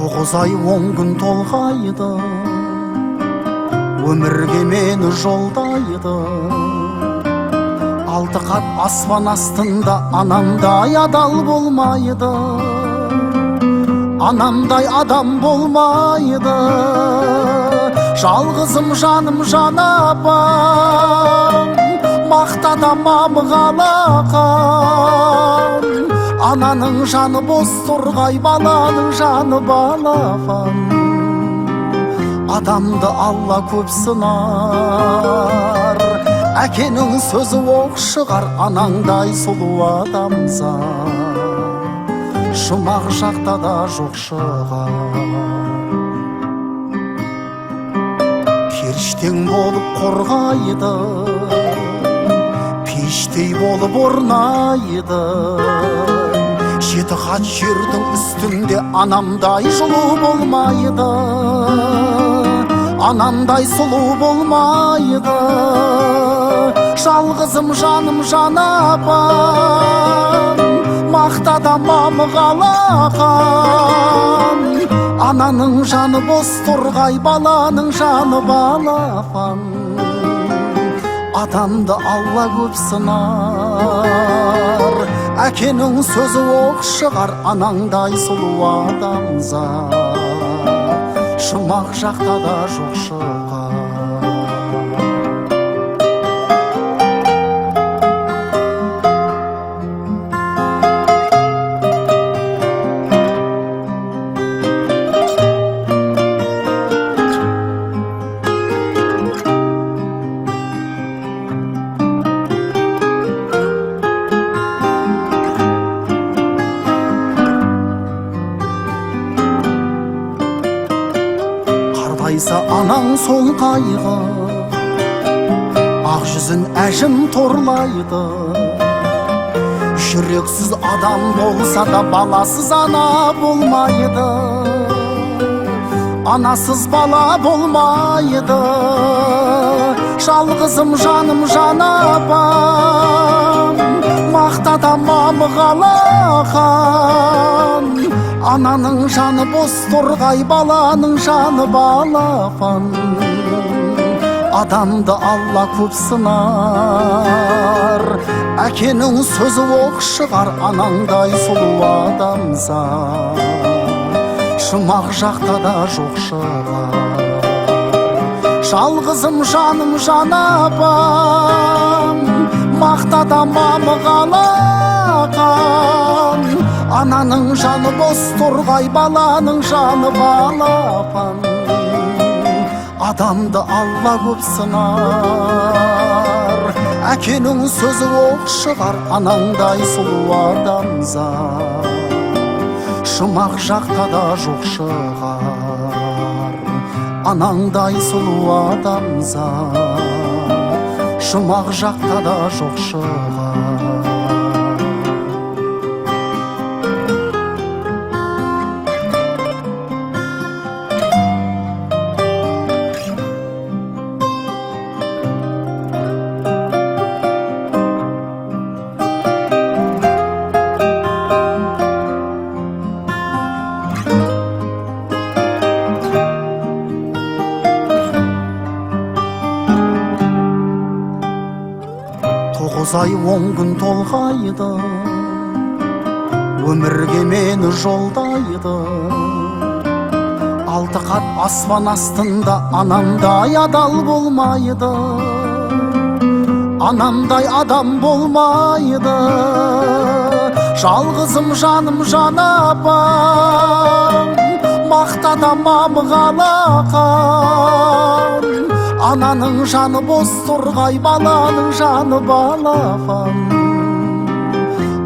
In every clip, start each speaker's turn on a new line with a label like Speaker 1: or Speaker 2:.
Speaker 1: 9 ай 10 күн толғайды, өмірге мені жолдайды. 6 қат аспан астында анамдай адал болмайды, анамдай адам болмайды. Жалғызым жаным жан апам, мақтадам қалақан. Ананың жаны бос торғай, баланың жаны балапан. Адамды Алла көп сынар, әкенің сөзі оқ шығар. Анаңдай сұлу адамзат жұмақ жақта да жоқ шығар. Періштең болып қорғайды, пештей болып орнайды. 7 қат жердің үстінде анамдай жылу болмайды, анамдай сұлу болмайды. Жалғызым жаным жан апам, мақтадам қалақан. Ананың жаны бос торғай, баланың жаны балапан. Адамды Алла көп сынар, әкенің сөзі оқ шығар. Анаңдай сұлу адамзат жұмақ жақта да жоқ шығар. Анаң сол қайғы, ақ жүзін әжім торлайды. Жүрексіз адам болса да баласыз ана болмайды, анасыз бала болмайды. Жалғызым жаным жан апам, мақтадам қалақан. Ананың жаны бос торғай, баланың жаны балапан. Адамды Алла көп сынар, әкенің сөзі оқ шығар. Анаңдай сұлу адамзат жұмақ жақта да жоқ шығар. Жалғызым жаным жан апам, мақтадам қалақан. Ананың жаны бос торғай, баланың жаны балапан. Адамды Алла көп сынар, әкенің сөзі оқ шығар. Анаңдай сұлу адамзат жұмақ жақта да жоқ шығар. Анаңдай сұлу адамзат жұмақ жақта да жоқ шығар. Ай 10 күн толғайды, өмірге мені жолдайды. 6 қат аспан астында анамдай адал болмайды, анамдай адам болмайды. Жалғызым жаным жан апам, мақтадам қалақан. Ананың жаны бос торғай, баланың жаны балапан.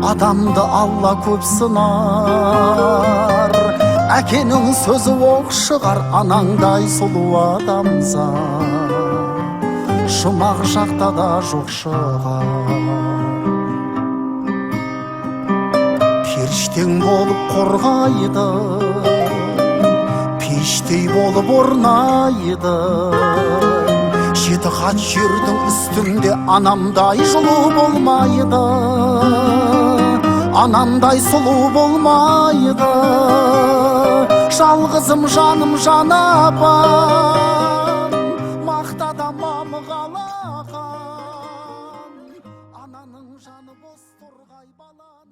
Speaker 1: Адамды Алла көп сынар, әкенің сөзі оқ шығар. Анаңдай сұлу адамзат жұмақ жақта да жоқ шығар. Періштең болып қорғайды, пештей болып орнайды. 7 қат жердің үстінде анамдай жылу болмайды, Anандай сұлу болмайды, жалғызым жаным жан апам, мақтада мамығалаған, ананың жаны бос торғай бала.